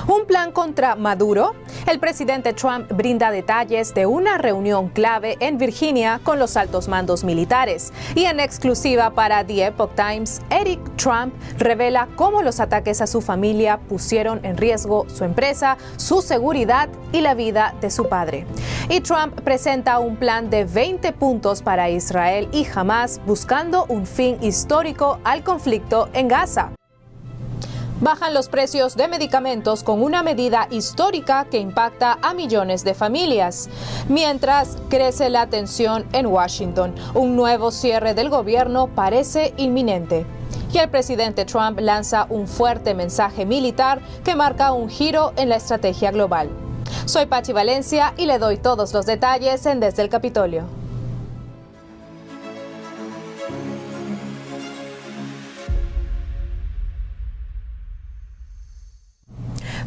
Un plan contra Maduro. El presidente Trump brinda detalles de una reunión clave en Virginia con los altos mandos militares. Y en exclusiva para The Epoch Times, Eric Trump revela cómo los ataques a su familia pusieron en riesgo su empresa, su seguridad y la vida de su padre. Y Trump presenta un plan de 20 puntos para Israel y Hamás, buscando un fin histórico al conflicto en Gaza. Bajan los precios de medicamentos con una medida histórica que impacta a millones de familias. Mientras crece la tensión en Washington, un nuevo cierre del gobierno parece inminente. Y el presidente Trump lanza un fuerte mensaje militar que marca un giro en la estrategia global. Soy Pachi Valencia y le doy todos los detalles en Desde el Capitolio.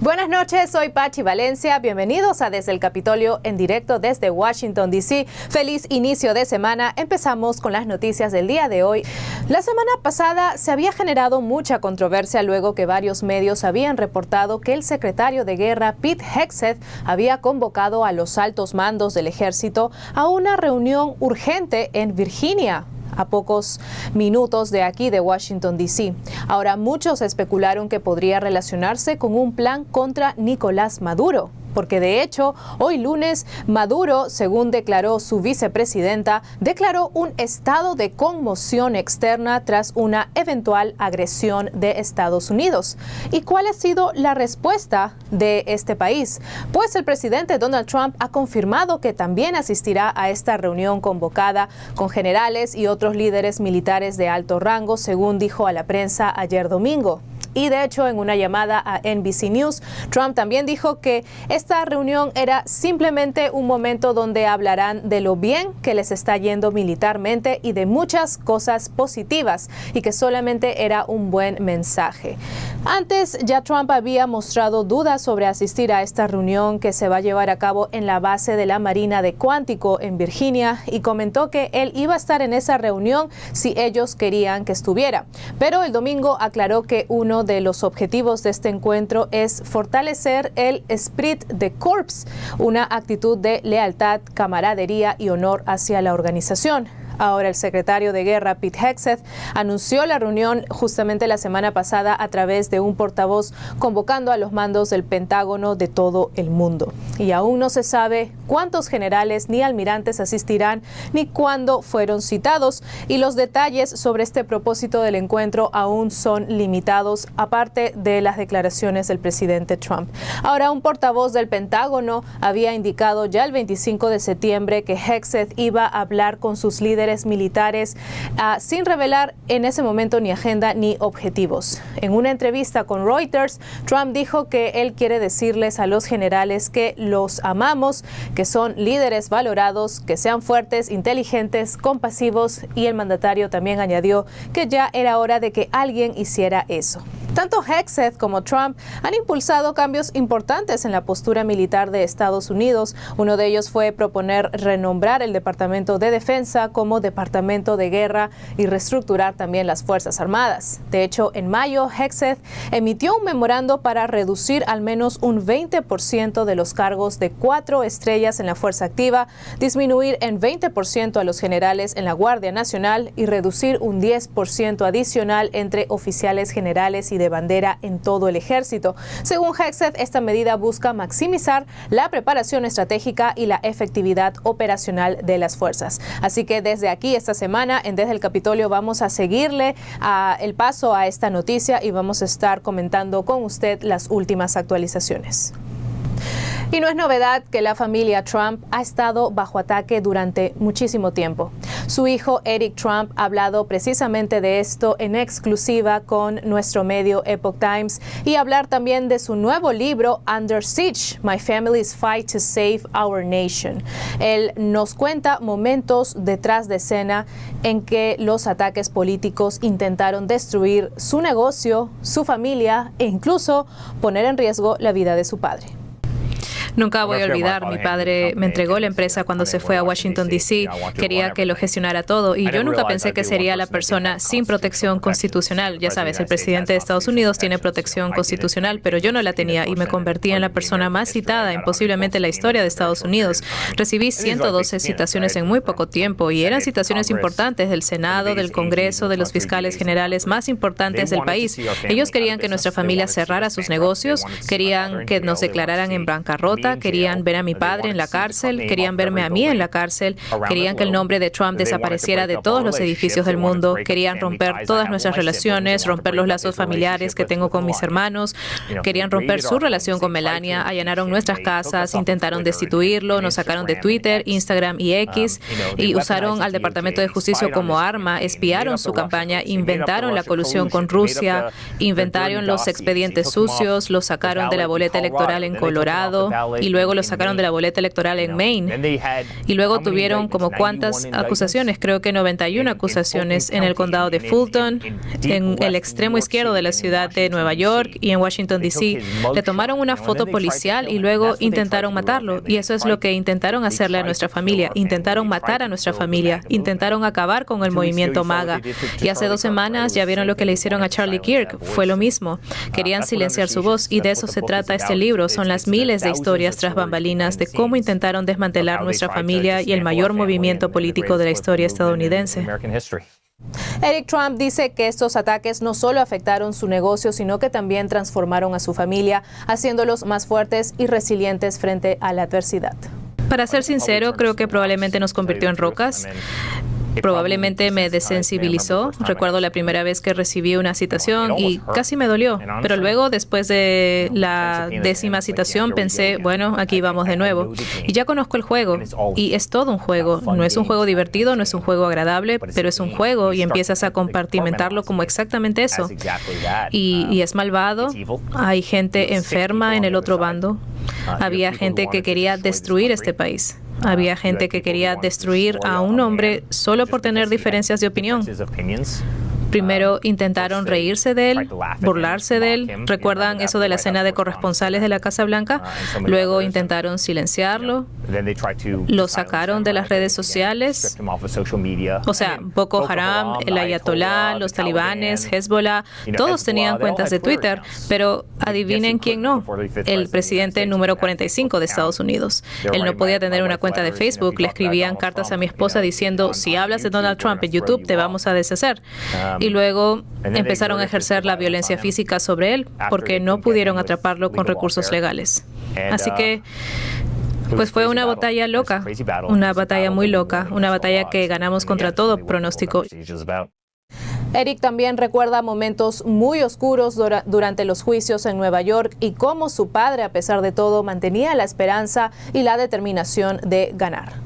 Buenas noches, soy Pachi Valencia. Bienvenidos a Desde el Capitolio en directo desde Washington, D.C. Feliz inicio de semana. Empezamos con las noticias del día de hoy. La semana pasada se había generado mucha controversia luego que varios medios habían reportado que el secretario de Guerra, Pete Hegseth, había convocado a los altos mandos del ejército a una reunión urgente en Virginia, a pocos minutos de aquí de Washington, D.C. Ahora, muchos especularon que podría relacionarse con un plan contra Nicolás Maduro, porque de hecho, hoy lunes, Maduro, según declaró su vicepresidenta, declaró un estado de conmoción externa tras una eventual agresión de Estados Unidos. ¿Y cuál ha sido la respuesta de este país? Pues el presidente Donald Trump ha confirmado que también asistirá a esta reunión convocada con generales y otros líderes militares de alto rango, según dijo a la prensa ayer domingo. Y de hecho, en una llamada a NBC News, Trump también dijo que esta reunión era simplemente un momento donde hablarán de lo bien que les está yendo militarmente y de muchas cosas positivas, y que solamente era un buen mensaje. Antes, ya Trump había mostrado dudas sobre asistir a esta reunión que se va a llevar a cabo en la base de la Marina de Quantico en Virginia, y comentó que él iba a estar en esa reunión si ellos querían que estuviera. Pero el domingo aclaró que uno de los objetivos de este encuentro es fortalecer el esprit de corps, una actitud de lealtad, camaradería y honor hacia la organización. Ahora, el secretario de Guerra, Pete Hegseth, anunció la reunión justamente la semana pasada a través de un portavoz, convocando a los mandos del Pentágono de todo el mundo. Y aún no se sabe cuántos generales ni almirantes asistirán ni cuándo fueron citados, y los detalles sobre este propósito del encuentro aún son limitados, aparte de las declaraciones del presidente Trump. Ahora, un portavoz del Pentágono había indicado ya el 25 de septiembre que Hegseth iba a hablar con sus líderes militares sin revelar en ese momento ni agenda ni objetivos. En una entrevista con Reuters, Trump dijo que él quiere decirles a los generales que los amamos, que son líderes valorados, que sean fuertes, inteligentes, compasivos, y el mandatario también añadió que ya era hora de que alguien hiciera eso. Tanto Hegseth como Trump han impulsado cambios importantes en la postura militar de Estados Unidos. Uno de ellos fue proponer renombrar el Departamento de Defensa como Departamento de Guerra y reestructurar también las Fuerzas Armadas. De hecho, en mayo, Hegseth emitió un memorando para reducir al menos un 20% de los cargos de 4 estrellas en la Fuerza Activa, disminuir en 20% a los generales en la Guardia Nacional y reducir un 10% adicional entre oficiales generales y de bandera en todo el ejército. Según Hegseth, esta medida busca maximizar la preparación estratégica y la efectividad operacional de las fuerzas. Así que desde aquí, esta semana, en Desde el Capitolio, vamos a seguirle el paso a esta noticia y vamos a estar comentando con usted las últimas actualizaciones. Y no es novedad que la familia Trump ha estado bajo ataque durante muchísimo tiempo. Su hijo Eric Trump ha hablado precisamente de esto en exclusiva con nuestro medio Epoch Times, y hablar también de su nuevo libro Under Siege, My Family's Fight to Save Our Nation. Él nos cuenta momentos detrás de escena en que los ataques políticos intentaron destruir su negocio, su familia e incluso poner en riesgo la vida de su padre. Nunca voy a olvidar, mi padre me entregó la empresa cuando se fue a Washington, D.C. Quería que lo gestionara todo y yo nunca pensé que sería la persona sin protección constitucional. Ya sabes, el presidente de Estados Unidos tiene protección constitucional, pero yo no la tenía y me convertí en la persona más citada en posiblemente la historia de Estados Unidos. Recibí 112 citaciones en muy poco tiempo y eran citaciones importantes del Senado, del Congreso, de los fiscales generales más importantes del país. Ellos querían que nuestra familia cerrara sus negocios, querían que nos declararan en bancarrota, querían ver a mi padre en la cárcel, querían verme a mí en la cárcel, querían que el nombre de Trump desapareciera de todos los edificios del mundo, querían romper todas nuestras relaciones, romper los lazos familiares que tengo con mis hermanos, querían romper su relación con Melania, allanaron nuestras casas, intentaron destituirlo, nos sacaron de Twitter, Instagram y X y usaron al Departamento de Justicia como arma, espiaron su campaña, inventaron la colusión con Rusia, inventaron los expedientes sucios, los sacaron de la boleta electoral en Colorado y luego los sacaron de la boleta electoral en Maine. Y luego tuvieron como cuántas acusaciones, creo que 91 acusaciones en el condado de Fulton, en el extremo izquierdo de la ciudad de Nueva York y en Washington, D.C. Le tomaron una foto policial y luego intentaron matarlo. Y eso es lo que intentaron hacerle a nuestra familia. Intentaron matar a nuestra familia. Intentaron acabar con el movimiento MAGA. Y hace 2 semanas ya vieron lo que le hicieron a Charlie Kirk. Fue lo mismo. Querían silenciar su voz y de eso se trata este libro. Son las miles de historias tras bambalinas de cómo intentaron desmantelar nuestra familia y el mayor movimiento político de la historia estadounidense. Eric Trump dice que estos ataques no solo afectaron su negocio, sino que también transformaron a su familia, haciéndolos más fuertes y resilientes frente a la adversidad. Para ser sincero, creo que probablemente nos convirtió en rocas. Probablemente me desensibilizó. Recuerdo la primera vez que recibí una citación y casi me dolió. Pero luego, después de la 10ª citación, pensé, bueno, aquí vamos de nuevo. Y ya conozco el juego. Y es todo un juego. No es un juego divertido, no es un juego agradable, pero es un juego y empiezas a compartimentarlo como exactamente eso. Y es malvado. Hay gente enferma en el otro bando. Había gente que quería destruir este país. Había gente que quería destruir a un hombre solo por tener diferencias de opinión. Primero intentaron reírse de él, burlarse de él. ¿Recuerdan eso de la escena de corresponsales de la Casa Blanca? Luego intentaron silenciarlo. Lo sacaron de las redes sociales. O sea, Boko Haram, el Ayatolá, los talibanes, Hezbollah, todos tenían cuentas de Twitter, pero adivinen quién no. El presidente número 45 de Estados Unidos. Él no podía tener una cuenta de Facebook. Le escribían cartas a mi esposa diciendo, si hablas de Donald Trump en YouTube, te vamos a deshacer. Y luego empezaron a ejercer la violencia física sobre él porque no pudieron atraparlo con recursos legales. Así que, pues fue una batalla loca, una batalla muy loca, una batalla que ganamos contra todo pronóstico. Eric también recuerda momentos muy oscuros durante los juicios en Nueva York y cómo su padre, a pesar de todo, mantenía la esperanza y la determinación de ganar.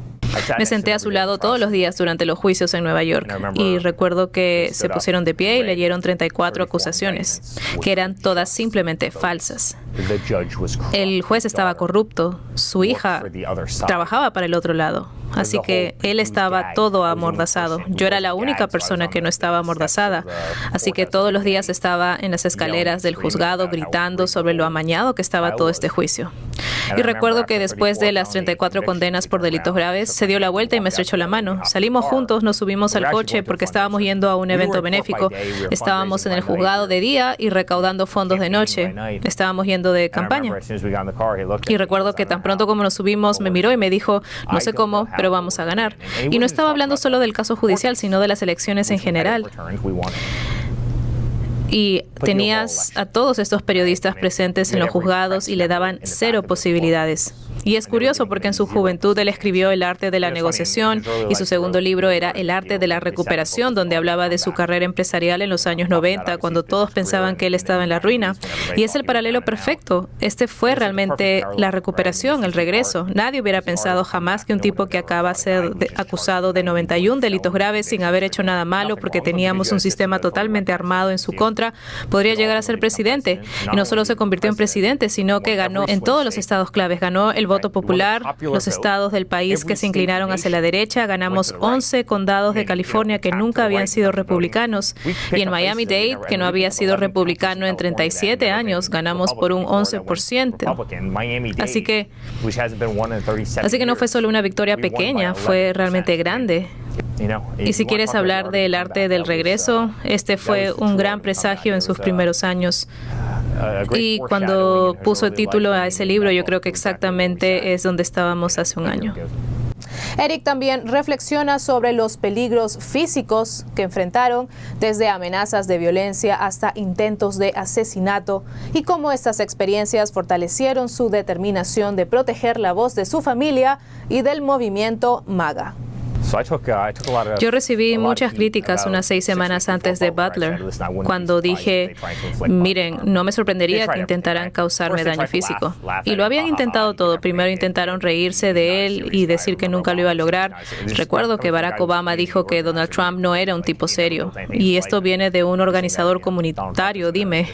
Me senté a su lado todos los días durante los juicios en Nueva York y recuerdo que se pusieron de pie y leyeron 34 acusaciones, que eran todas simplemente falsas. El juez estaba corrupto, su hija trabajaba para el otro lado, así que él estaba todo amordazado. Yo era la única persona que no estaba amordazada, así que todos los días estaba en las escaleras del juzgado gritando sobre lo amañado que estaba todo este juicio. Y recuerdo que después de las 34 condenas por delitos graves, se dio la vuelta y me estrechó la mano. Salimos juntos, nos subimos al coche porque estábamos yendo a un evento benéfico. Estábamos en el juzgado de día y recaudando fondos de noche. Estábamos yendo de campaña. Y recuerdo que tan pronto como nos subimos, me miró y me dijo, no sé cómo, pero vamos a ganar. Y no estaba hablando solo del caso judicial, sino de las elecciones en general. Y tenías a todos estos periodistas presentes en los juzgados y le daban 0 posibilidades. Y es curioso porque en su juventud él escribió El arte de la negociación y su segundo libro era El arte de la recuperación, donde hablaba de su carrera empresarial en los años 90, cuando todos pensaban que él estaba en la ruina. Y es el paralelo perfecto. Este fue realmente la recuperación, el regreso. Nadie hubiera pensado jamás que un tipo que acaba de ser acusado de 91 delitos graves sin haber hecho nada malo porque teníamos un sistema totalmente armado en su contra, podría llegar a ser presidente. Y no solo se convirtió en presidente, sino que ganó en todos los estados claves. Ganó el voto popular, los estados del país que se inclinaron hacia la derecha. Ganamos 11 condados de California que nunca habían sido republicanos. Y en Miami-Dade, que no había sido republicano en 37 años, ganamos por un 11%. Así que no fue solo una victoria pequeña, fue realmente grande. Y si quieres hablar del arte del regreso, este fue un gran presagio en sus primeros años. Y cuando puso el título a ese libro, yo creo que exactamente es donde estábamos hace un año. Eric también reflexiona sobre los peligros físicos que enfrentaron, desde amenazas de violencia hasta intentos de asesinato, y cómo estas experiencias fortalecieron su determinación de proteger la voz de su familia y del movimiento MAGA. Yo recibí muchas críticas unas 6 semanas antes de Butler, cuando dije, miren, no me sorprendería que intentaran causarme daño físico. Y lo habían intentado todo. Primero intentaron reírse de él y decir que nunca lo iba a lograr. Recuerdo que Barack Obama dijo que Donald Trump no era un tipo serio. Y esto viene de un organizador comunitario, dime.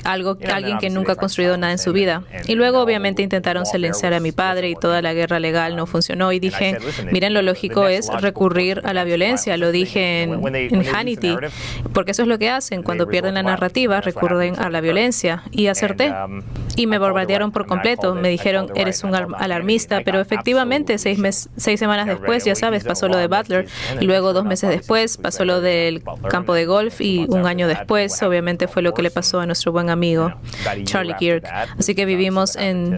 Alguien que nunca ha construido nada en su vida. Y luego obviamente intentaron silenciar a mi padre y toda la guerra legal no funcionó. Y dije, miren, lo lógico es recurrir a la violencia. Lo dije en Hannity, porque eso es lo que hacen. Cuando pierden la narrativa, recurren a la violencia. Y acerté. Y me bombardearon por completo. Me dijeron, eres un alarmista. Pero efectivamente, 6 semanas después, ya sabes, pasó lo de Butler. Y luego 2 meses después pasó lo del campo de golf. Y un año después, obviamente, fue lo que le pasó a nuestro buen amigo Charlie Kirk. Así que vivimos en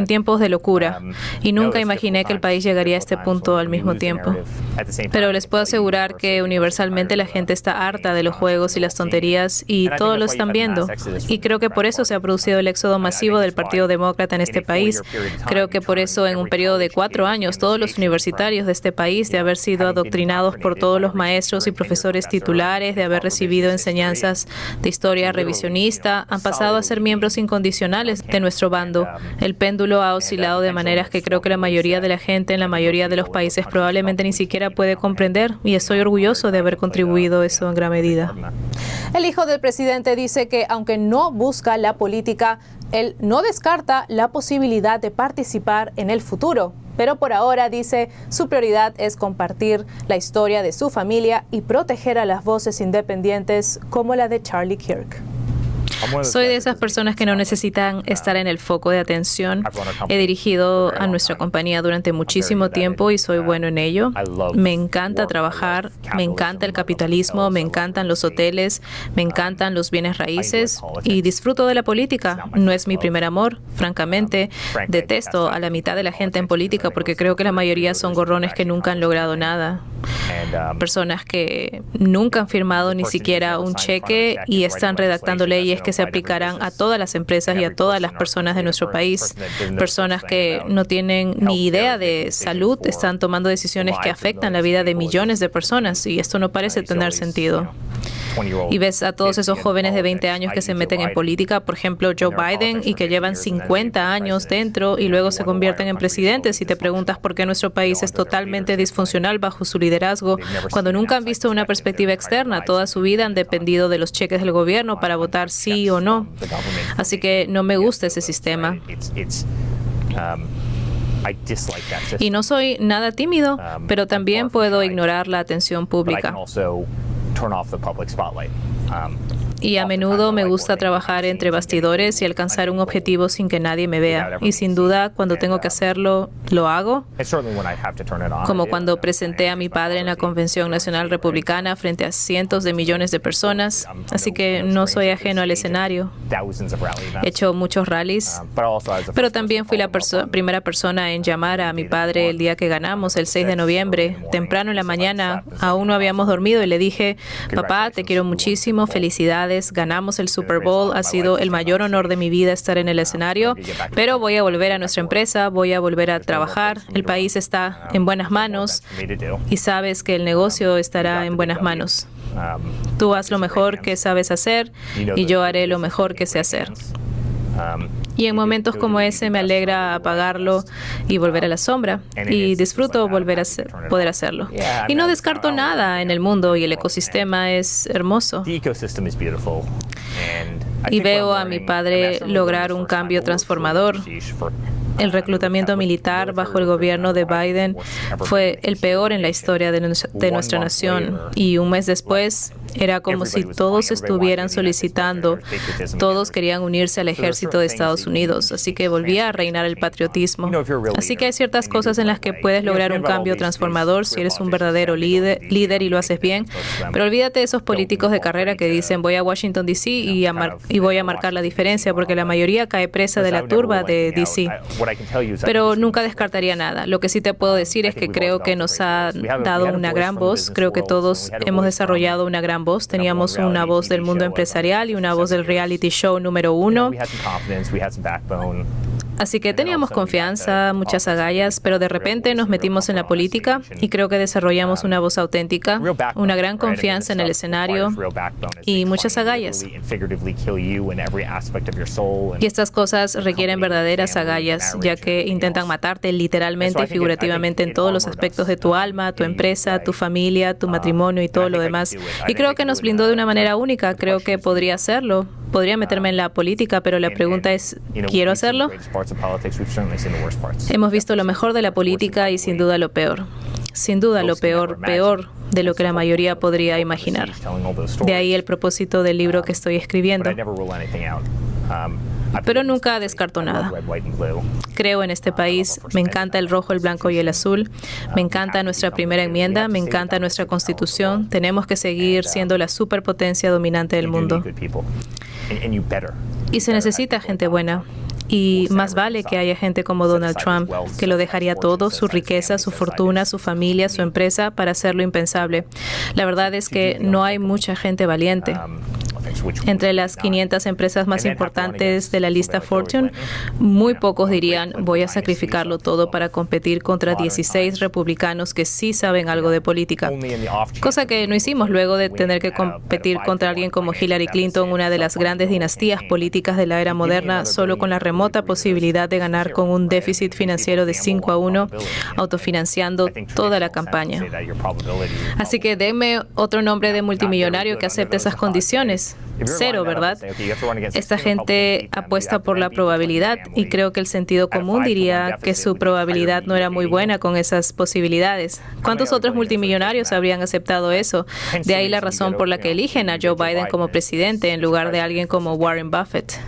tiempos de locura. Y nunca imaginé que el país llegaría a este punto al mismo tiempo. Pero les puedo asegurar que universalmente la gente está harta de los juegos y las tonterías, y todos lo están viendo. Y creo que por eso se ha producido el éxodo masivo del Partido Demócrata en este país. Creo que por eso en un periodo de 4 años todos los universitarios de este país, de haber sido adoctrinados por todos los maestros y profesores titulares, de haber recibido enseñanzas de historia revisionista, han pasado a ser miembros incondicionales de nuestro bando. El péndulo ha oscilado de maneras que creo que la mayoría de la gente en la mayoría de los países probablemente ni siquiera puede comprender, y estoy orgulloso de haber contribuido eso en gran medida. El hijo del presidente dice que aunque no busca la política, él no descarta la posibilidad de participar en el futuro. Pero por ahora, dice, su prioridad es compartir la historia de su familia y proteger a las voces independientes como la de Charlie Kirk. Soy de esas personas que no necesitan estar en el foco de atención. He dirigido a nuestra compañía durante muchísimo tiempo y soy bueno en ello. Me encanta trabajar, me encanta el capitalismo, me encantan los hoteles, me encantan los bienes raíces y disfruto de la política. No es mi primer amor, francamente. Detesto a la mitad de la gente en política porque creo que la mayoría son gorrones que nunca han logrado nada. Personas que nunca han firmado ni siquiera un cheque y están redactando leyes que se aplicarán a todas las empresas y a todas las personas de nuestro país. Personas que no tienen ni idea de salud están tomando decisiones que afectan la vida de millones de personas, y esto no parece tener sentido. Y ves a todos esos jóvenes de 20 años que se meten en política, por ejemplo Joe Biden, y que llevan 50 años dentro y luego se convierten en presidentes, y te preguntas por qué nuestro país es totalmente disfuncional bajo su liderazgo, cuando nunca han visto una perspectiva externa. Toda su vida han dependido de los cheques del gobierno para votar sí o no. Así que no me gusta ese sistema. Y no soy nada tímido, pero también puedo ignorar la atención pública. Y a menudo me gusta trabajar entre bastidores y alcanzar un objetivo sin que nadie me vea. Y sin duda, cuando tengo que hacerlo, lo hago. Como cuando presenté a mi padre en la Convención Nacional Republicana frente a cientos de millones de personas. Así que no soy ajeno al escenario. He hecho muchos rallies, pero también fui la primera persona en llamar a mi padre el día que ganamos, el 6 de noviembre. Temprano en la mañana, aún no habíamos dormido, y le dije, papá, te quiero muchísimo, felicidades. Ganamos el Super Bowl, ha sido el mayor honor de mi vida estar en el escenario, pero voy a volver a nuestra empresa, voy a volver a trabajar, el país está en buenas manos y sabes que el negocio estará en buenas manos. Tú haz lo mejor que sabes hacer y yo haré lo mejor que sé hacer. Y en momentos como ese me alegra apagarlo y volver a la sombra, y disfruto poder hacerlo. Y no descarto nada en el mundo, y el ecosistema es hermoso. y veo a mi padre lograr un cambio transformador. El reclutamiento militar bajo el gobierno de Biden fue el peor en la historia de nuestra nación. Y un mes después, era como si todos estuvieran solicitando, todos querían unirse al ejército de Estados Unidos. Así que volvía a reinar el patriotismo. Así que hay ciertas cosas en las que puedes lograr un cambio transformador si eres un verdadero líder y lo haces bien. Pero olvídate de esos políticos de carrera que dicen voy a Washington, D.C. y voy a marcar la diferencia, porque la mayoría cae presa de la turba de D.C. Pero nunca descartaría nada. Lo que sí te puedo decir es que creo que nos ha dado una gran voz. Creo que todos hemos desarrollado una gran voz. Teníamos una voz del mundo empresarial y una voz del reality show número 1. Así que teníamos confianza, muchas agallas, pero de repente nos metimos en la política y creo que desarrollamos una voz auténtica, una gran confianza en el escenario y muchas agallas. Y estas cosas requieren verdaderas agallas, ya que intentan matarte literalmente y figurativamente en todos los aspectos de tu alma, tu empresa, tu familia, tu matrimonio y todo lo demás. Y creo que nos blindó de una manera única. Creo que podría hacerlo. Podría meterme en la política, pero la pregunta es, ¿quiero hacerlo? Hemos visto lo mejor de la política y sin duda lo peor. Sin duda lo peor de lo que la mayoría podría imaginar. De ahí el propósito del libro que estoy escribiendo. Pero nunca descarto nada. Creo en este país, me encanta el rojo, el blanco y el azul, me encanta nuestra primera enmienda, me encanta nuestra constitución, tenemos que seguir siendo la superpotencia dominante del mundo. Y se necesita gente buena. Y más vale que haya gente como Donald Trump, que lo dejaría todo, su riqueza, su fortuna, su familia, su empresa, para hacer lo impensable. La verdad es que no hay mucha gente valiente. Entre las 500 empresas más importantes de la lista Fortune, muy pocos dirían voy a sacrificarlo todo para competir contra 16 republicanos que sí saben algo de política. Cosa que no hicimos luego de tener que competir contra alguien como Hillary Clinton, una de las grandes dinastías políticas de la era moderna, solo con la remota posibilidad de ganar con un déficit financiero de 5-1, autofinanciando toda la campaña. Así que denme otro nombre de multimillonario que acepte esas condiciones. Cero, ¿verdad? Esta gente apuesta por la probabilidad y creo que el sentido común diría que su probabilidad no era muy buena con esas posibilidades. ¿Cuántos otros multimillonarios habrían aceptado eso? De ahí la razón por la que eligen a Joe Biden como presidente en lugar de alguien como Warren Buffett.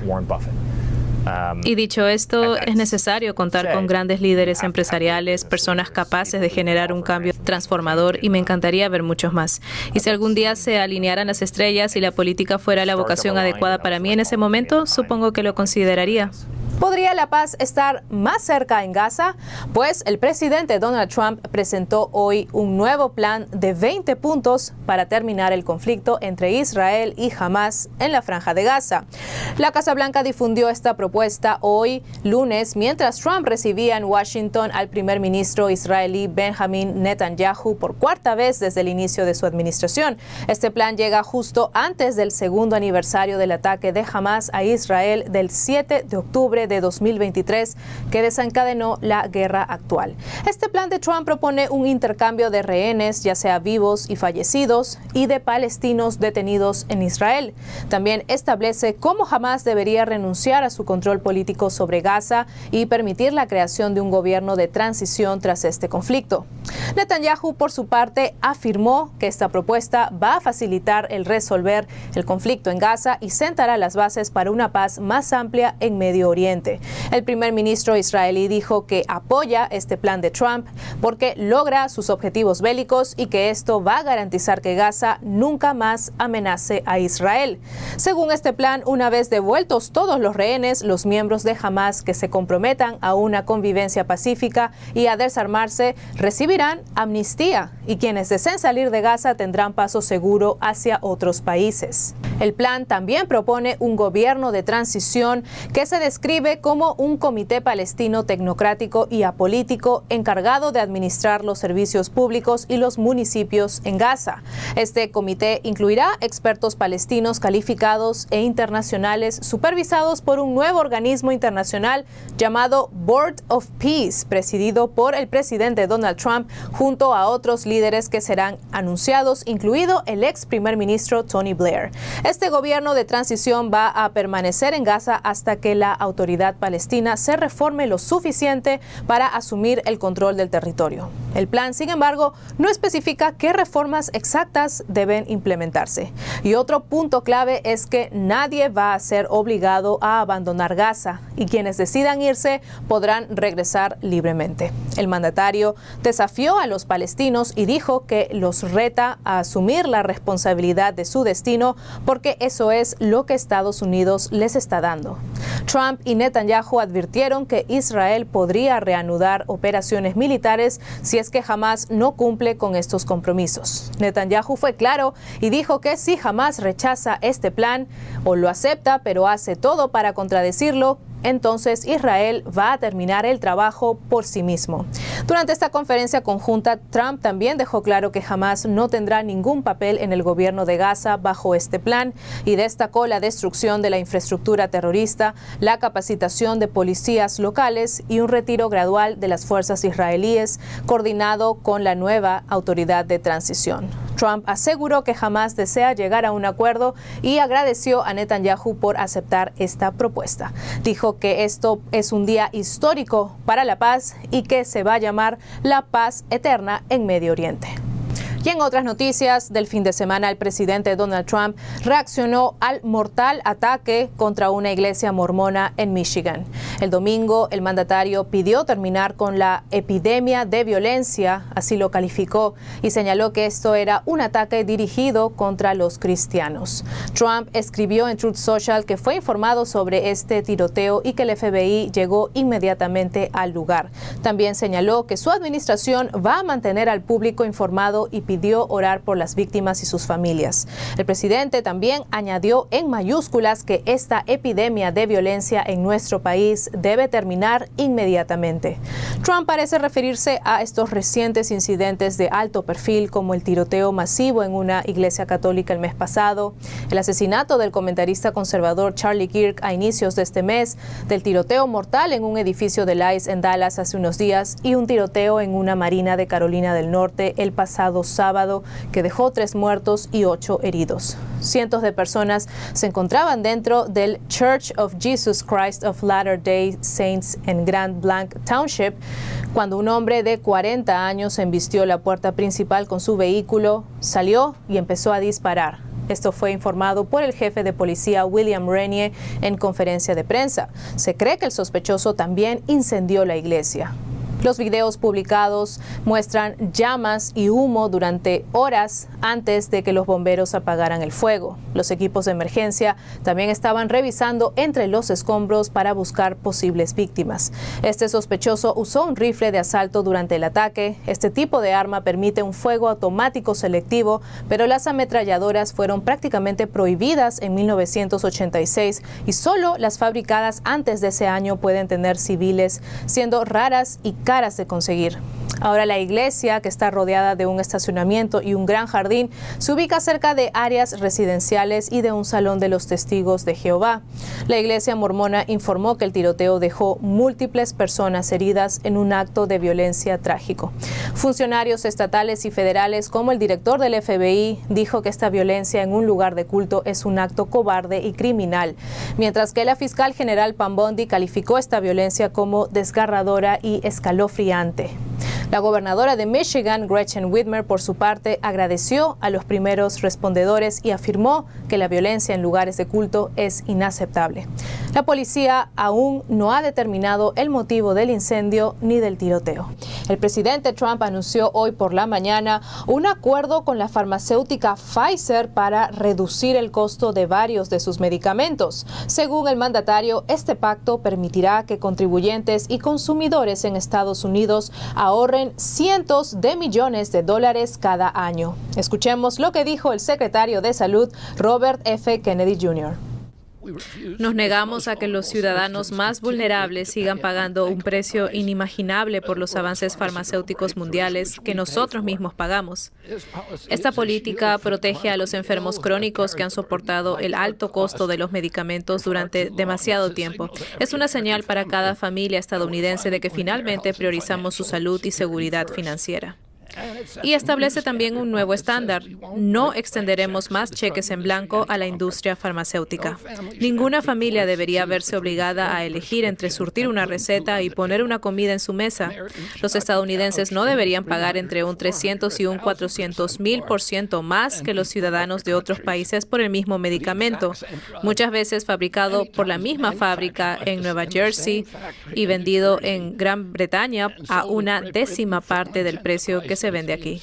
Y dicho esto, es necesario contar con grandes líderes empresariales, personas capaces de generar un cambio transformador, y me encantaría ver muchos más. Y si algún día se alinearan las estrellas y la política fuera la vocación adecuada para mí en ese momento, supongo que lo consideraría. ¿Podría la paz estar más cerca en Gaza? Pues el presidente Donald Trump presentó hoy un nuevo plan de 20 puntos para terminar el conflicto entre Israel y Hamás en la Franja de Gaza. La Casa Blanca difundió esta propuesta hoy, lunes, mientras Trump recibía en Washington al primer ministro israelí Benjamin Netanyahu por cuarta vez desde el inicio de su administración. Este plan llega justo antes del segundo aniversario del ataque de Hamás a Israel del 7 de octubre de 2023, que desencadenó la guerra actual. Este plan de Trump propone un intercambio de rehenes, ya sea vivos y fallecidos, y de palestinos detenidos en Israel. También establece cómo Hamás debería renunciar a su control político sobre Gaza y permitir la creación de un gobierno de transición tras este conflicto. Netanyahu, por su parte, afirmó que esta propuesta va a facilitar el resolver el conflicto en Gaza y sentará las bases para una paz más amplia en Medio Oriente. El primer ministro israelí dijo que apoya este plan de Trump porque logra sus objetivos bélicos y que esto va a garantizar que Gaza nunca más amenace a Israel. Según este plan, una vez devueltos todos los rehenes, los miembros de Hamás que se comprometan a una convivencia pacífica y a desarmarse recibirán amnistía, y quienes deseen salir de Gaza tendrán paso seguro hacia otros países. El plan también propone un gobierno de transición que se describe ve como un comité palestino tecnocrático y apolítico encargado de administrar los servicios públicos y los municipios en Gaza. Este comité incluirá expertos palestinos calificados e internacionales supervisados por un nuevo organismo internacional llamado Board of Peace, presidido por el presidente Donald Trump junto a otros líderes que serán anunciados, incluido el ex primer ministro Tony Blair. Este gobierno de transición va a permanecer en Gaza hasta que la autoridad palestina se reforme lo suficiente para asumir el control del territorio. El plan, sin embargo, no especifica qué reformas exactas deben implementarse. Y otro punto clave es que nadie va a ser obligado a abandonar Gaza y quienes decidan irse podrán regresar libremente. El mandatario desafió a los palestinos y dijo que los reta a asumir la responsabilidad de su destino porque eso es lo que Estados Unidos les está dando. Trump y Netanyahu advirtieron que Israel podría reanudar operaciones militares si es que Hamás no cumple con estos compromisos. Netanyahu fue claro y dijo que si Hamás rechaza este plan o lo acepta pero hace todo para contradecirlo, entonces Israel va a terminar el trabajo por sí mismo. Durante esta conferencia conjunta, Trump también dejó claro que Hamás no tendrá ningún papel en el gobierno de Gaza bajo este plan y destacó la destrucción de la infraestructura terrorista, la capacitación de policías locales y un retiro gradual de las fuerzas israelíes coordinado con la nueva autoridad de transición. Trump aseguró que Hamás desea llegar a un acuerdo y agradeció a Netanyahu por aceptar esta propuesta. Dijo que esto es un día histórico para la paz y que se va a llamar la paz eterna en Medio Oriente. Y en otras noticias del fin de semana, el presidente Donald Trump reaccionó al mortal ataque contra una iglesia mormona en Michigan. El domingo, el mandatario pidió terminar con la epidemia de violencia, así lo calificó, y señaló que esto era un ataque dirigido contra los cristianos. Trump escribió en Truth Social que fue informado sobre este tiroteo y que el FBI llegó inmediatamente al lugar. También señaló que su administración va a mantener al público informado y pidió orar por las víctimas y sus familias. El presidente también añadió en mayúsculas que esta epidemia de violencia en nuestro país debe terminar inmediatamente. Trump parece referirse a estos recientes incidentes de alto perfil como el tiroteo masivo en una iglesia católica el mes pasado, el asesinato del comentarista conservador Charlie Kirk a inicios de este mes, del tiroteo mortal en un edificio del ICE en Dallas hace unos días y un tiroteo en una marina de Carolina del Norte el pasado sábado que dejó 3 muertos y 8 heridos. Cientos de personas se encontraban dentro del Church of Jesus Christ of Latter-day Saints en Grand Blanc Township cuando un hombre de 40 años embistió la puerta principal con su vehículo, salió y empezó a disparar. Esto fue informado por el jefe de policía William Renier en conferencia de prensa. Se cree que el sospechoso también incendió la iglesia. Los videos publicados muestran llamas y humo durante horas antes de que los bomberos apagaran el fuego. Los equipos de emergencia también estaban revisando entre los escombros para buscar posibles víctimas. Este sospechoso usó un rifle de asalto durante el ataque. Este tipo de arma permite un fuego automático selectivo, pero las ametralladoras fueron prácticamente prohibidas en 1986 y solo las fabricadas antes de ese año pueden tener civiles, siendo raras y caras de conseguir. Ahora la iglesia, que está rodeada de un estacionamiento y un gran jardín, se ubica cerca de áreas residenciales y de un salón de los testigos de Jehová. La iglesia mormona informó que el tiroteo dejó múltiples personas heridas en un acto de violencia trágico. Funcionarios estatales y federales, como el director del FBI, dijo que esta violencia en un lugar de culto es un acto cobarde y criminal, mientras que la fiscal general Pam Bondi calificó esta violencia como desgarradora y escalofriante. La gobernadora de Michigan, Gretchen Whitmer, por su parte, agradeció a los primeros respondedores y afirmó que la violencia en lugares de culto es inaceptable. La policía aún no ha determinado el motivo del incendio ni del tiroteo. El presidente Trump anunció hoy por la mañana un acuerdo con la farmacéutica Pfizer para reducir el costo de varios de sus medicamentos. Según el mandatario, este pacto permitirá que contribuyentes y consumidores en Estados Unidos ahorren cientos de millones de dólares cada año. Escuchemos lo que dijo el secretario de Salud, Robert F. Kennedy Jr. Nos negamos a que los ciudadanos más vulnerables sigan pagando un precio inimaginable por los avances farmacéuticos mundiales que nosotros mismos pagamos. Esta política protege a los enfermos crónicos que han soportado el alto costo de los medicamentos durante demasiado tiempo. Es una señal para cada familia estadounidense de que finalmente priorizamos su salud y seguridad financiera. Y establece también un nuevo estándar. No extenderemos más cheques en blanco a la industria farmacéutica. Ninguna familia debería verse obligada a elegir entre surtir una receta y poner una comida en su mesa. Los estadounidenses no deberían pagar entre un 300 y un 400,000% más que los ciudadanos de otros países por el mismo medicamento, muchas veces fabricado por la misma fábrica en Nueva Jersey y vendido en Gran Bretaña a una décima parte del precio que se vende aquí.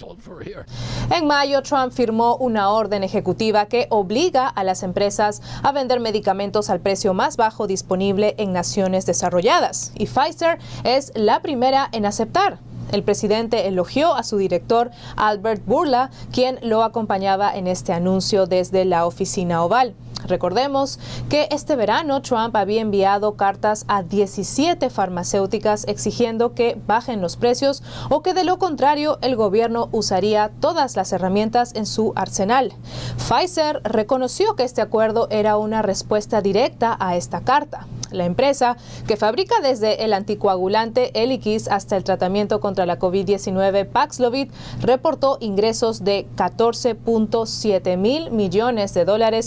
En mayo, Trump firmó una orden ejecutiva que obliga a las empresas a vender medicamentos al precio más bajo disponible en naciones desarrolladas, y Pfizer es la primera en aceptar. El presidente elogió a su director, Albert Bourla, quien lo acompañaba en este anuncio desde la oficina oval. Recordemos que este verano Trump había enviado cartas a 17 farmacéuticas exigiendo que bajen los precios o que de lo contrario el gobierno usaría todas las herramientas en su arsenal. Pfizer reconoció que este acuerdo era una respuesta directa a esta carta. La empresa, que fabrica desde el anticoagulante Eliquis hasta el tratamiento contra la COVID-19 Paxlovid, reportó ingresos de $14.7 mil millones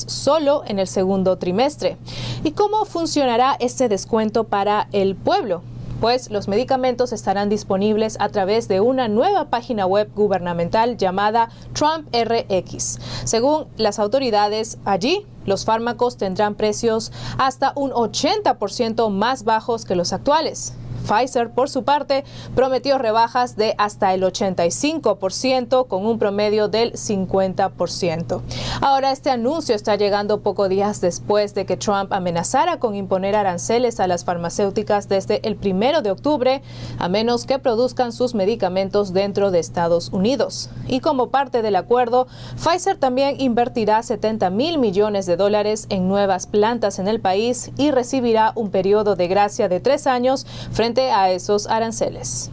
solo en el segundo trimestre. ¿Y cómo funcionará este descuento para el pueblo? Pues los medicamentos estarán disponibles a través de una nueva página web gubernamental llamada Trump RX. Según las autoridades allí, los fármacos tendrán precios hasta un 80% más bajos que los actuales. Pfizer, por su parte, prometió rebajas de hasta el 85% con un promedio del 50%. Ahora, este anuncio está llegando pocos días después de que Trump amenazara con imponer aranceles a las farmacéuticas desde el 1 de octubre, a menos que produzcan sus medicamentos dentro de Estados Unidos. Y como parte del acuerdo, Pfizer también invertirá $70 mil millones en nuevas plantas en el país y recibirá un periodo de gracia de 3 años frente a esos aranceles.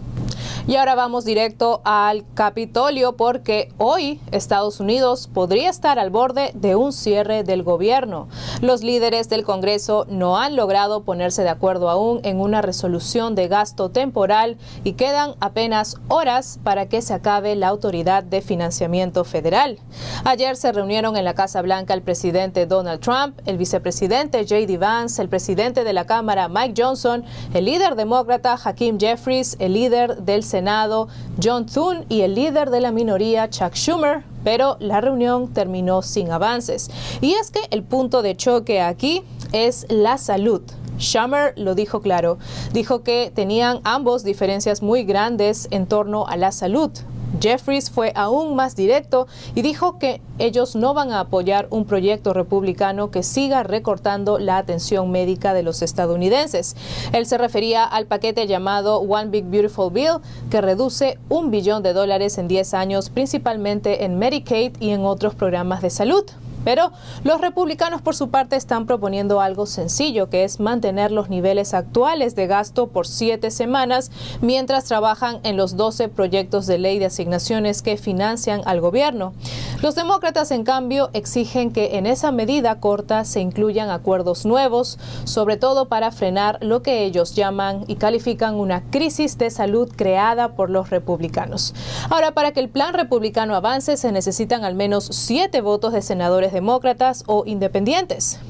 Y ahora vamos directo al Capitolio porque hoy Estados Unidos podría estar al borde de un cierre del gobierno. Los líderes del Congreso no han logrado ponerse de acuerdo aún en una resolución de gasto temporal y quedan apenas horas para que se acabe la Autoridad de Financiamiento Federal. Ayer se reunieron en la Casa Blanca el presidente Donald Trump, el vicepresidente J.D. Vance, el presidente de la Cámara Mike Johnson, el líder demócrata Hakeem Jeffries, el líder del Senado John Thune y el líder de la minoría Chuck Schumer, pero la reunión terminó sin avances. Y es que el punto de choque aquí es la salud. Schumer lo dijo claro, dijo que tenían ambos diferencias muy grandes en torno a la salud. Jeffries fue aún más directo y dijo que ellos no van a apoyar un proyecto republicano que siga recortando la atención médica de los estadounidenses. Él se refería al paquete llamado One Big Beautiful Bill, que reduce $1 billón en 10 años, principalmente en Medicaid y en otros programas de salud. Pero los republicanos, por su parte, están proponiendo algo sencillo, que es mantener los niveles actuales de gasto por 7 semanas, mientras trabajan en los 12 proyectos de ley de asignaciones que financian al gobierno. Los demócratas, en cambio, exigen que en esa medida corta se incluyan acuerdos nuevos, sobre todo para frenar lo que ellos llaman y califican una crisis de salud creada por los republicanos. Ahora, para que el plan republicano avance, se necesitan al menos 7 votos de senadores demócratas o independientes.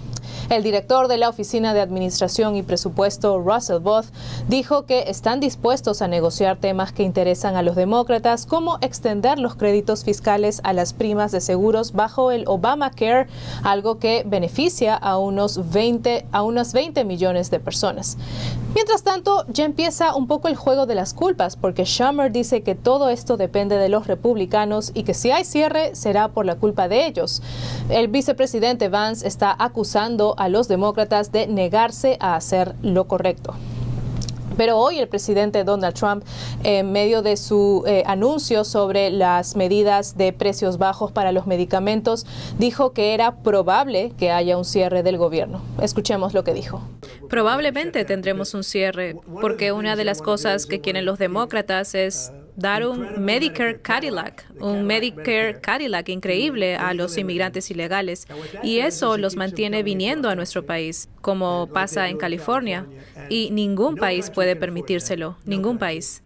El director de la Oficina de Administración y Presupuesto, Russell Booth, dijo que están dispuestos a negociar temas que interesan a los demócratas, como extender los créditos fiscales a las primas de seguros bajo el Obamacare, algo que beneficia a unas 20 millones de personas. Mientras tanto, ya empieza un poco el juego de las culpas, porque Schumer dice que todo esto depende de los republicanos y que si hay cierre será por la culpa de ellos. El vicepresidente Vance está acusando a los demócratas de negarse a hacer lo correcto. Pero hoy el presidente Donald Trump, en medio de su anuncio sobre las medidas de precios bajos para los medicamentos, dijo que era probable que haya un cierre del gobierno. Escuchemos lo que dijo. Probablemente tendremos un cierre, porque una de las cosas que quieren los demócratas es dar un Medicare Cadillac increíble a los inmigrantes ilegales, y eso los mantiene viniendo a nuestro país, como pasa en California, y ningún país puede permitírselo, ningún país.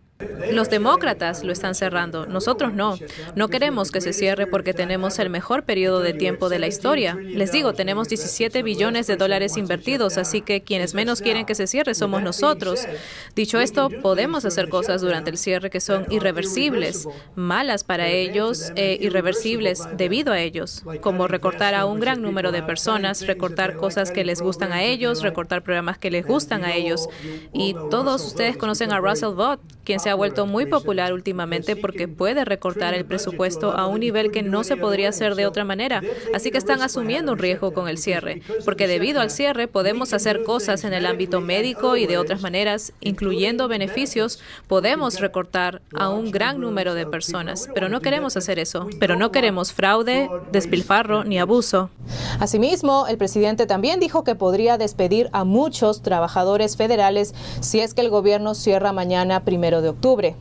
Los demócratas lo están cerrando, nosotros no. No queremos que se cierre porque tenemos el mejor periodo de tiempo de la historia. Les digo, tenemos 17 billones de dólares invertidos, así que quienes menos quieren que se cierre somos nosotros. Dicho esto, podemos hacer cosas durante el cierre que son irreversibles, malas para ellos e irreversibles debido a ellos, como recortar a un gran número de personas, recortar cosas que les gustan a ellos, recortar programas que les gustan a ellos. Y todos ustedes conocen a Russell Vought, quien se ha vuelto muy popular últimamente porque puede recortar el presupuesto a un nivel que no se podría hacer de otra manera. Así que están asumiendo un riesgo con el cierre, porque debido al cierre podemos hacer cosas en el ámbito médico y de otras maneras, incluyendo beneficios, podemos recortar a un gran número de personas. Pero no queremos hacer eso. Pero no queremos fraude, despilfarro ni abuso. Asimismo, el presidente también dijo que podría despedir a muchos trabajadores federales si es que el gobierno cierra mañana 1 de octubre.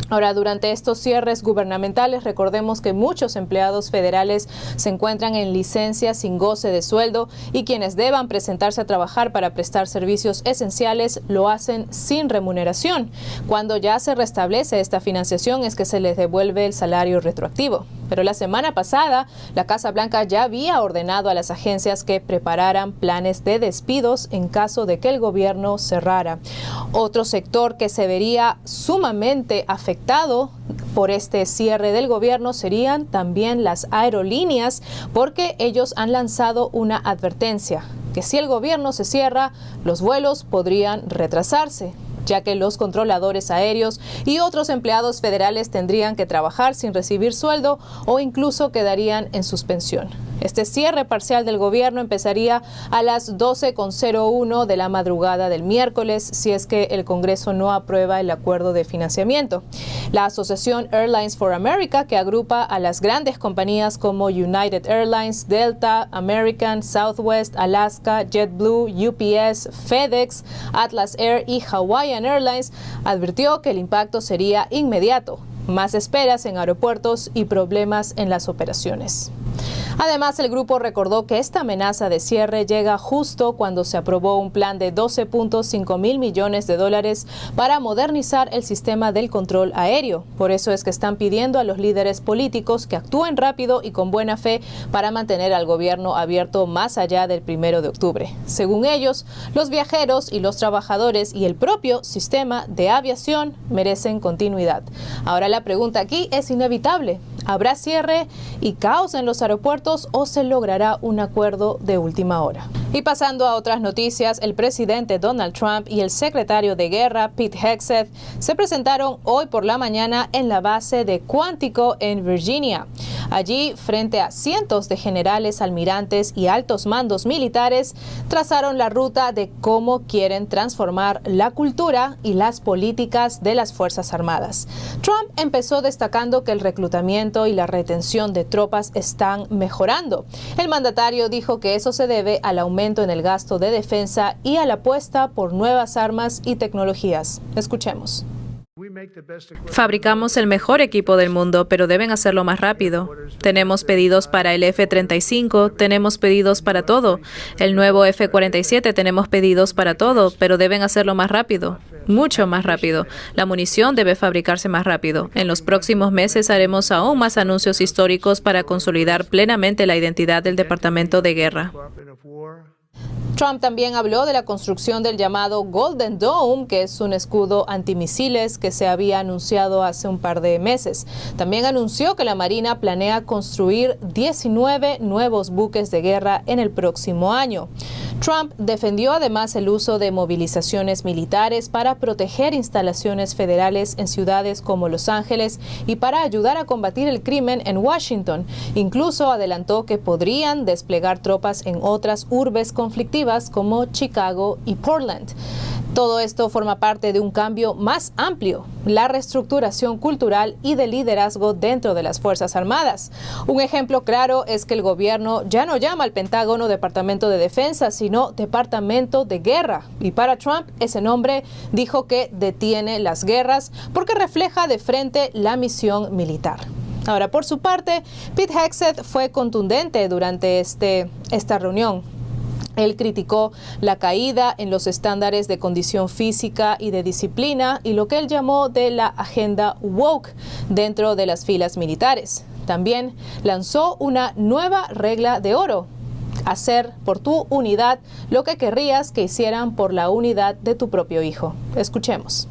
Ahora, durante estos cierres gubernamentales, recordemos que muchos empleados federales se encuentran en licencia sin goce de sueldo y quienes deban presentarse a trabajar para prestar servicios esenciales lo hacen sin remuneración. Cuando ya se restablece esta financiación es que se les devuelve el salario retroactivo. Pero la semana pasada, la Casa Blanca ya había ordenado a las agencias que prepararan planes de despidos en caso de que el gobierno cerrara. Otro sector que se vería sumamente afectado por este cierre del gobierno serían también las aerolíneas, porque ellos han lanzado una advertencia que si el gobierno se cierra, los vuelos podrían retrasarse, ya que los controladores aéreos y otros empleados federales tendrían que trabajar sin recibir sueldo o incluso quedarían en suspensión. Este cierre parcial del gobierno empezaría a las 12:01 de la madrugada del miércoles si es que el Congreso no aprueba el acuerdo de financiamiento. La Asociación Airlines for America, que agrupa a las grandes compañías como United Airlines, Delta, American, Southwest, Alaska, JetBlue, UPS, FedEx, Atlas Air y Hawaiian Airlines, advirtió que el impacto sería inmediato, más esperas en aeropuertos y problemas en las operaciones. Además, el grupo recordó que esta amenaza de cierre llega justo cuando se aprobó un plan de $12.5 mil millones para modernizar el sistema del control aéreo. Por eso es que están pidiendo a los líderes políticos que actúen rápido y con buena fe para mantener al gobierno abierto más allá del 1 de octubre. Según ellos, los viajeros y los trabajadores y el propio sistema de aviación merecen continuidad. Ahora la pregunta aquí es inevitable. ¿Habrá cierre y caos en los aeropuertos o se logrará un acuerdo de última hora? Y pasando a otras noticias, el presidente Donald Trump y el secretario de Guerra, Pete Hegseth, se presentaron hoy por la mañana en la base de Quantico en Virginia. Allí, frente a cientos de generales, almirantes y altos mandos militares, trazaron la ruta de cómo quieren transformar la cultura y las políticas de las Fuerzas Armadas. Trump empezó destacando que el reclutamiento y la retención de tropas están mejorando. El mandatario dijo que eso se debe al aumento en el gasto de defensa y a la apuesta por nuevas armas y tecnologías. Escuchemos. Fabricamos el mejor equipo del mundo, pero deben hacerlo más rápido. Tenemos pedidos para el F-35, tenemos pedidos para todo. El nuevo F-47 tenemos pedidos para todo, pero deben hacerlo más rápido, mucho más rápido. La munición debe fabricarse más rápido. En los próximos meses haremos aún más anuncios históricos para consolidar plenamente la identidad del Departamento de Guerra. Trump también habló de la construcción del llamado Golden Dome, que es un escudo antimisiles que se había anunciado hace un par de meses. También anunció que la Marina planea construir 19 nuevos buques de guerra en el próximo año. Trump defendió además el uso de movilizaciones militares para proteger instalaciones federales en ciudades como Los Ángeles y para ayudar a combatir el crimen en Washington. Incluso adelantó que podrían desplegar tropas en otras urbes conflictivas como Chicago y Portland. Todo esto forma parte de un cambio más amplio, la reestructuración cultural y de liderazgo dentro de las Fuerzas Armadas. Un ejemplo claro es que el gobierno ya no llama al Pentágono Departamento de Defensa, sino Departamento de Guerra. Y para Trump, ese nombre dijo que detiene las guerras porque refleja de frente la misión militar. Ahora, por su parte, Pete Hegseth fue contundente durante esta reunión. Él criticó la caída en los estándares de condición física y de disciplina y lo que él llamó de la agenda woke dentro de las filas militares. También lanzó una nueva regla de oro: hacer por tu unidad lo que querrías que hicieran por la unidad de tu propio hijo. Escuchemos.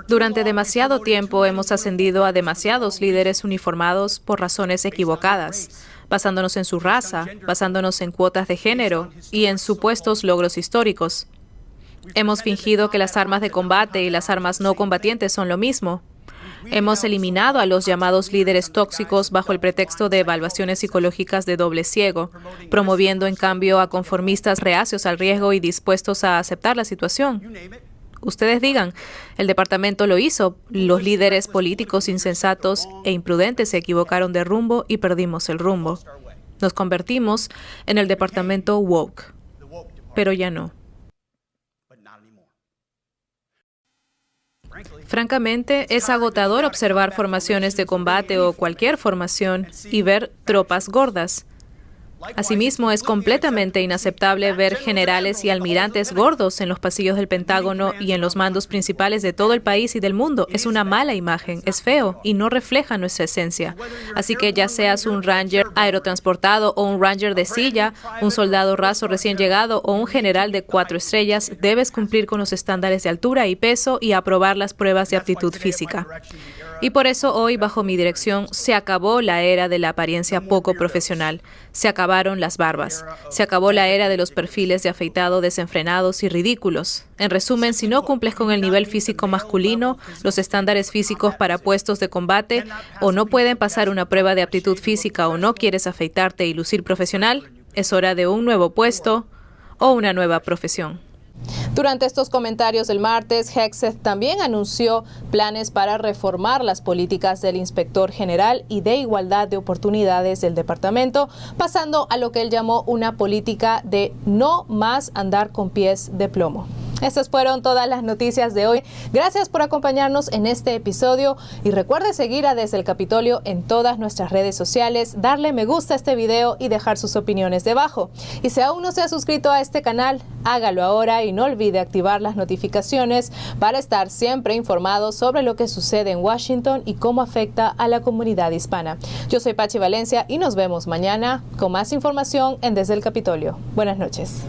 Durante demasiado tiempo hemos ascendido a demasiados líderes uniformados por razones equivocadas, basándonos en su raza, basándonos en cuotas de género y en supuestos logros históricos. Hemos fingido que las armas de combate y las armas no combatientes son lo mismo. Hemos eliminado a los llamados líderes tóxicos bajo el pretexto de evaluaciones psicológicas de doble ciego, promoviendo en cambio a conformistas reacios al riesgo y dispuestos a aceptar la situación. Ustedes digan, el departamento lo hizo, los líderes políticos insensatos e imprudentes se equivocaron de rumbo y perdimos el rumbo. Nos convertimos en el departamento woke, pero ya no. Francamente, es agotador observar formaciones de combate o cualquier formación y ver tropas gordas. Asimismo, es completamente inaceptable ver generales y almirantes gordos en los pasillos del Pentágono y en los mandos principales de todo el país y del mundo. Es una mala imagen, es feo y no refleja nuestra esencia. Así que ya seas un ranger aerotransportado o un ranger de silla, un soldado raso recién llegado o un general de 4 estrellas, debes cumplir con los estándares de altura y peso y aprobar las pruebas de aptitud física. Y por eso hoy, bajo mi dirección, se acabó la era de la apariencia poco profesional. Se acabaron las barbas. Se acabó la era de los perfiles de afeitado desenfrenados y ridículos. En resumen, si no cumples con el nivel físico masculino, los estándares físicos para puestos de combate, o no pueden pasar una prueba de aptitud física o no quieres afeitarte y lucir profesional, es hora de un nuevo puesto o una nueva profesión. Durante estos comentarios el martes, Hegseth también anunció planes para reformar las políticas del inspector general y de igualdad de oportunidades del departamento, pasando a lo que él llamó una política de no más andar con pies de plomo. Estas fueron todas las noticias de hoy. Gracias por acompañarnos en este episodio y recuerde seguir a Desde el Capitolio en todas nuestras redes sociales, darle me gusta a este video y dejar sus opiniones debajo. Y si aún no se ha suscrito a este canal, hágalo ahora y no olvide activar las notificaciones para estar siempre informado sobre lo que sucede en Washington y cómo afecta a la comunidad hispana. Yo soy Pachi Valencia y nos vemos mañana con más información en Desde el Capitolio. Buenas noches.